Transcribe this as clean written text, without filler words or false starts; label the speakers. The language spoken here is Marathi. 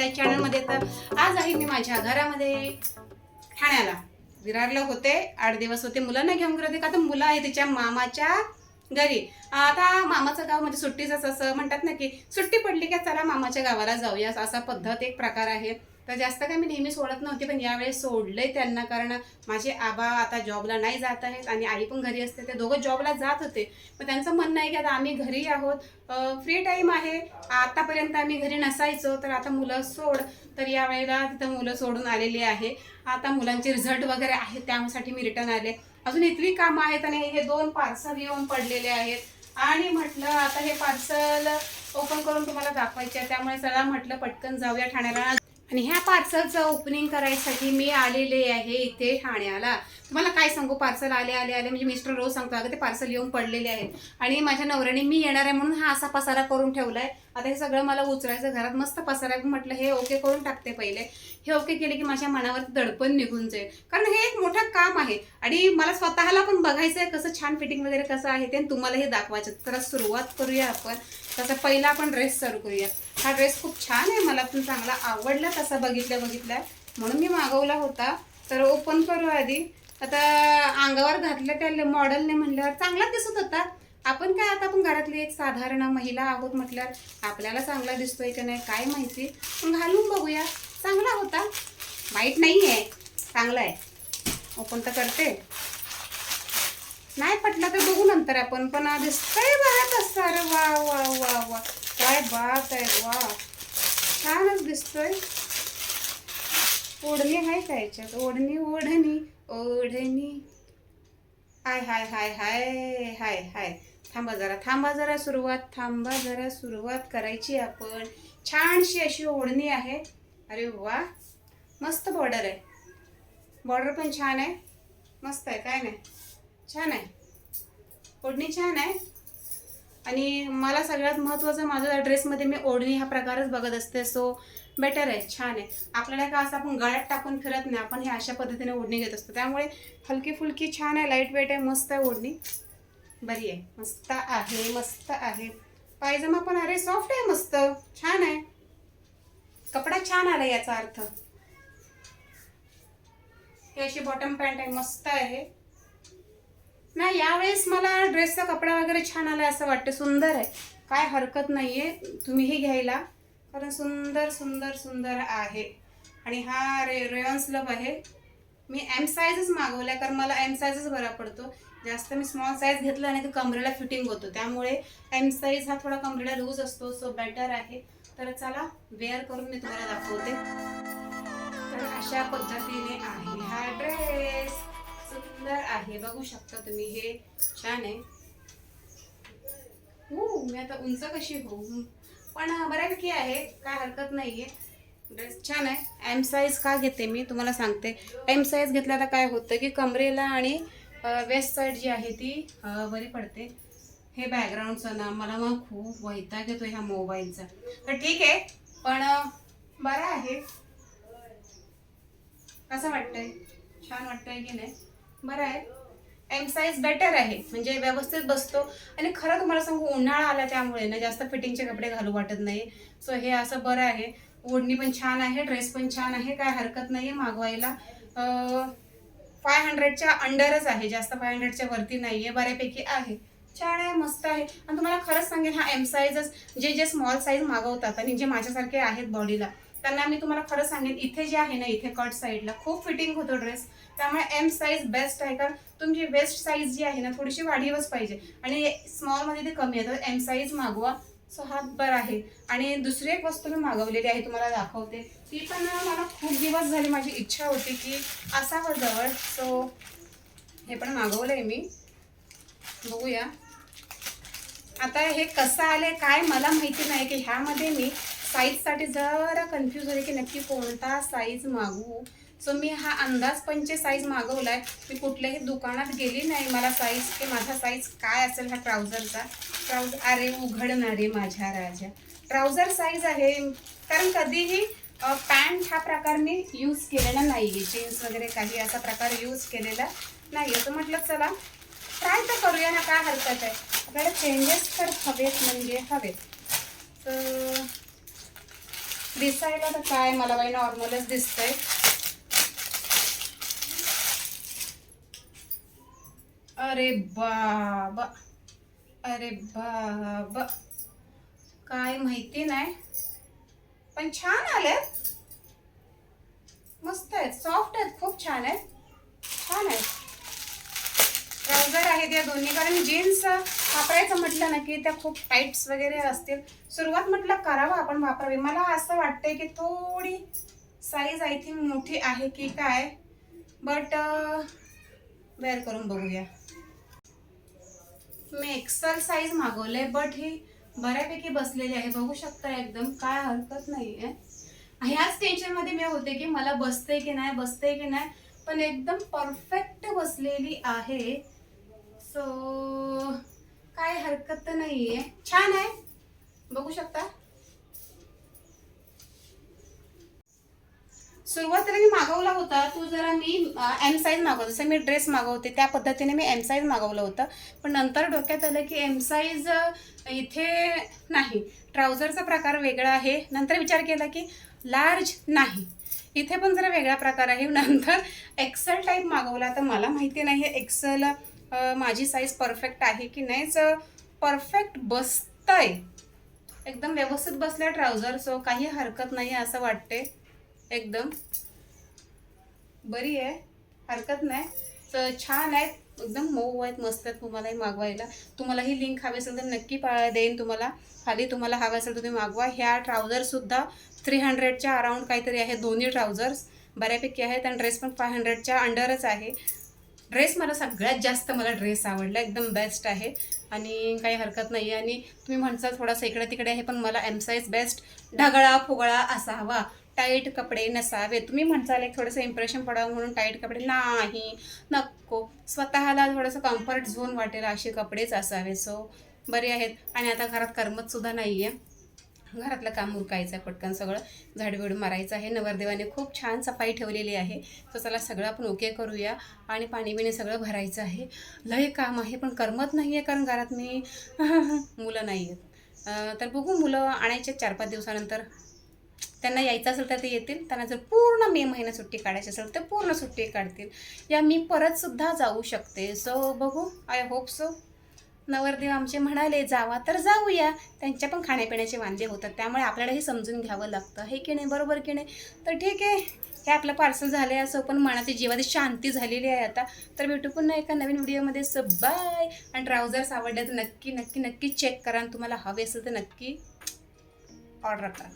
Speaker 1: साई चॅनलमध्ये. तर आज आहे मी माझ्या घरामध्ये ठाण्याला. विरारला होते, 8 दिवस होते. मुलांना घेऊन गेले होते का तर मुलं आहे तिच्या मामाच्या घरी. आता मामाचं गाव म्हणजे सुट्टीच असं म्हणतात ना की सुट्टी पडली की चला मामाच्या गावाला जाऊया, असा पद्धत एक प्रकार आहे. तर जास्त काय मी नेहमी सोडत नव्हती, पण यावेळेस सोडलंय त्यांना, कारण माझे आबा आता जॉबला नाही जात आहेत आणि आई पण घरी असते. ते दोघं जॉबला जात होते, पण त्यांचं म्हणणं आहे की आता आम्ही घरी आहोत, फ्री टाईम आहे, आतापर्यंत आम्ही घरी नसायचो, तर आता मुलं सोड. तर यावेळेला तिथं मुलं सोडून आलेली आहे. आता मुलांचे रिझल्ट वगैरे आहेत, त्यासाठी मी रिटर्न आले. अजून इतकी कामं आहेत आणि हे 2 पार्सल येऊन पडलेले आहेत आणि म्हटलं आता हे पार्सल ओपन करून तुम्हाला दाखवायचे आहे, त्यामुळे चला म्हटलं पटकन जाऊया ठाण्याला. आणि ह्या पार्सलचं ओपनिंग करायसाठी मी आलेले आहे इथे ठाण्याला. तुम्हाला काय सांगू, पार्सल आले आले आले म्हणजे मिस्टर रोज सांगतो अगं ते पार्सल येऊन पडलेले आहेत. आणि माझ्या नवऱ्याने मी येणार आहे म्हणून हा असा पसारा करून ठेवलाय. आता हे सगळं मला उचलायचं, घरात मस्त पसारा आहे. म्हटलं हे ओके करून टाकते पहिले. हे ओके केले की माझ्या मनावरती दडपण निघून जाईल, कारण हे एक मोठं काम आहे आणि मला स्वतःला पण बघायचं आहे कसं छान फिटिंग वगैरे कसं आहे ते, तुम्हाला हे दाखवायचं. तर सुरुवात करूया आपण. तसं पहिला आपण ड्रेस चालू करूया. हा ड्रेस खूप छान आहे, मला पण चांगला आवडला तसा बघितल्या म्हणून मी मागवला होता. तर ओपन करू आधी. आता अंगावर घातलं त्या मॉडेलने म्हणल्यावर चांगला दिसत होता. आपण काय, आता आपण घरातली एक साधारण महिला आहोत म्हटल्यावर आपल्याला चांगला दिसतोय की नाही काय माहिती, पण घालून बघूया. चांगला होता, वाईट नाही आहे, चांगला आहे. ओपन तर करते, नाही पटलं तर बघू नंतर आपण. पण दिसतंय बघा तसं. अरे वा वा वा वा, काय बात आहे, वा छानच दिसतोय. ओढणी आहे का याच्यात? ओढणी ओढणी ओढणी, हाय हाय हाय हाय हाय हाय. थांबा जरा सुरुवात करायची आपण. छानशी अशी ओढणी आहे. अरे वा, मस्त बॉर्डर आहे. बॉर्डर पण छान आहे, मस्त आहे, काय नाही, छान आहे. ओढणी छान आहे. आणि मला सगळ्यात महत्त्वाचं, माझ्या ड्रेसमध्ये मी ओढणी हा प्रकारच बघत असते. सो बेटर आहे, छान आहे. आपल्याला का असं आपण गळ्यात टाकून फिरत नाही, आपण हे अशा पद्धतीने ओढणी घेत असतो. त्यामुळे हलकी फुलकी छान आहे, लाईट वेट आहे, मस्त आहे ओढणी, बरी आहे, मस्त आहे, मस्त आहे. पायजमा पण अरे सॉफ्ट आहे, मस्त छान आहे. कपडा छान आला याचा अर्थ. ही अशी बॉटम पॅन्ट आहे, मस्त आहे. नाही, यावेळेस मला ड्रेसचा कपडा वगैरे छान आला असं वाटतं, सुंदर आहे, काय हरकत नाहीये तुम्हीही घ्यायला, कारण सुंदर सुंदर सुंदर आहे. आणि हा रेयॉन स्लब आहे. मी एम साईजच मागवला, कारण मला एम साईजच बरा पडतो. जास्त मी स्मॉल साईज घेतला आणि तो कमरेला फिटिंग होतो, त्यामुळे एम साईज हा थोडा कमरेला लूज असतो, सो बेटर आहे. तर चला वेअर करून मी तुम्हाला दाखवते. तर अशा पद्धतीने आहे हा ड्रेस, सुंदर आहे, बघू शकता तुम्ही, हे छान आहे. मी आता उंच कशी होऊ, पण बऱ्यापैकी आहे, काय हरकत नाहीये. ड्रेस छान आहे. एम साईज का घेते मी तुम्हाला सांगते. एम साईज घेतल्याला काय होतं की कमरेला आणि वेस्ट साईड जी आहे ती बरी पडते. हे बॅकग्राऊंडचं ना मला मग खूप वैताग येतो ह्या मोबाईलचा. तर ठीक आहे, पण बरं आहे. कसं वाटतंय, छान वाटतंय की नाही? बरं आहे. एम साईज बेटर आहे, म्हणजे व्यवस्थित बसतो. आणि खरं तुम्हाला सांगू, उन्हाळा आला त्यामुळे ना जास्त फिटिंगचे कपडे घालू वाटत नाही. सो हे असं बरं आहे. ओढणी पण छान आहे, ड्रेस पण छान आहे, काय हरकत नाही मागवायला. 500च्या अंडरच आहे, जास्त 500च्या वरती नाही आहे, बऱ्यापैकी आहे, छान आहे, मस्त आहे. आणि तुम्हाला खरंच सांगेन, हा एम साईजच, जे स्मॉल साईज मागवतात आणि जे माझ्यासारखे आहेत बॉडीला, त्यांना मी तुम्हाला खरं सांगेन, इथे जे आहे ना, इथे कट साईडला खूप फिटिंग होतो ड्रेस. त्यामुळे एम साईज बेस्ट आहे, कारण तुमची वेस्ट साईज जी आहे ना थोडीशी वाढीवच पाहिजे आणि स्मॉलमध्ये ते कमी आहे. तर एम साईज मागवा, सो हा बरं आहे. आणि दुसरी एक वस्तू मी मागवलेली आहे, तुम्हाला दाखवते. ती पण मला खूप दिवस झाली माझी इच्छा होती की असावं जवळ, सो हे पण मागवलंय मी. बघूया आता हे कसं आलंय काय मला माहिती नाही, की ह्यामध्ये मी साईजसाठी जरा कन्फ्यूज झाले की नक्की कोणता साईज मागवू. सो मी हा अंदाज पंचे साईज मागवलाय. मी कुठल्याही दुकानात गेली नाही मला साईज की माझा साईज काय असेल ह्या ट्राउझरचा. अरे उघडणारे माझ्या राजा, ट्राउझर साईज आहे. कारण कधीही पॅन्ट हा प्रकार मी यूज केलेला नाही आहे, जीन्स वगैरे काही असा प्रकार यूज केलेला नाही आहे. तर म्हटलं चला ट्राय तर करूया ना, काय हरकत आहे. आपल्याला चेंजेस तर हवेत, म्हणजे हवेत. तर दिसायला तर काय मला बाई नॉर्मलच दिसतंय. अरे बाबा, अरे बाबा, काय माहिती नाही पण छान आलेत. मस्त आहेत, सॉफ्ट आहेत, खूप छान आहेत, छान आहेत. ट्राउझर आहेत या दोन्ही, कारण जीन्स वापरायचं म्हटलं ना की त्या खूप टाईट्स वगैरे असतील. सुरुवात म्हटलं करावं आपण वापरावी. मला असं वाटतंय की थोडी साईज आय थिंक मोठी आहे की काय, बट वेअर करून बघूया. मी एक्सेल साईज मागवले, बट ही बऱ्यापैकी बसलेली आहे, बघू शकता एकदम, काय हरकत नाहीये. ह्याच टेन्शन मध्ये मी होते की मला बसते की नाही, बसते की नाही, पण एकदम परफेक्ट बसलेली आहे. सो काय हरकत नाहीये, छान आहे, बघू शकता. सुरुवातीला मी मागवला होता तो जरा मी एम साईज मागवला, जसं मी ड्रेस मागवते त्या पद्धतीने मी एम साईज मागवलं होतं. पण नंतर डोक्यात आलं की एम साईज इथे नाही, ट्राउझरचा प्रकार वेगळा आहे. नंतर विचार केला की लार्ज नाही, इथे पण जरा वेगळा प्रकार आहे. नंतर एक्सेल टाईप मागवला, तर मला माहिती नाही आहे एक्सेल माझी साईज परफेक्ट आहे की नाहीच. परफेक्ट बसतंय, एकदम व्यवस्थित बसल्या ट्राउझर, सो काही हरकत नाही असं वाटते. एकदम बरी आहे, हरकत नाही. तर छान आहेत, एकदम मऊ आहेत, मस्त आहेत. तुम्हालाही मागवायला, तुम्हाला ही लिंक हवी असेल तर नक्की देईन तुम्हाला. खाली तुम्हाला हवं असेल तर तुम्ही मागवा. ह्या ट्राउझरसुद्धा 300च्या अराउंड काहीतरी आहे, दोन्ही ट्राउझर्स बऱ्यापैकी आहेत. आणि ड्रेस पण 500च्या अंडरच आहे. ड्रेस मला सगळ्यात जास्त, मला ड्रेस आवडला, एकदम बेस्ट आहे आणि काही हरकत नाही आहे. आणि तुम्ही म्हणता थोडासा इकडे तिकडे आहे, पण मला एम साईज बेस्ट. ढगळा फुगळा असावा, टाईट कपडे नसावे. तुम्ही म्हणताल एक थोडंसं इम्प्रेशन पडावं म्हणून टाईट कपडे, नाही, नको. स्वतःला थोडंसं कम्फर्ट झोन वाटेल असे कपडेच असावे. सो बरे आहेत. आणि आता घरात करमतसुद्धा नाही आहे, घरातलं काम उरकायचं आहे पटकन, सगळं झाडूबिडू मारायचं आहे. नवरदेवाने खूप छान सफाई ठेवलेली आहे, तर चला सगळं आपण ओके करूया. आणि पाणी बिणी सगळं भरायचं आहे. लय काम आहे पण करमत नाही आहे, कारण घरात मी मुलं नाही आहेत. तर बघू, मुलं आणायचे 4-5 दिवसानंतर. त्यांना यायचं असेल तर ते येतील, त्यांना जर पूर्ण मे महिना सुट्टी काढायची असेल तर पूर्ण सुट्टी काढतील, या मी परतसुद्धा जाऊ शकते. सो बघू, आय होप सो. नवरदेव आमचे म्हणाले जावा तर जाऊया, त्यांच्या पण खाण्यापिण्याचे वांदे होतात, त्यामुळे आपल्यालाही समजून घ्यावं लागतं, हे की नाही, बरोबर की नाही. तर ठीक आहे, हे आपलं पार्सल झालं आहे, असं पण मनाची जीवाची शांती झालेली आहे आता. तर भेटू पुन्हा एका नवीन व्हिडिओमध्ये. So bye. आणि ट्राउझर्स आवडले तर नक्की नक्की नक्की चेक करा, आणि तुम्हाला हवे असेल तर नक्की ऑर्डर करा.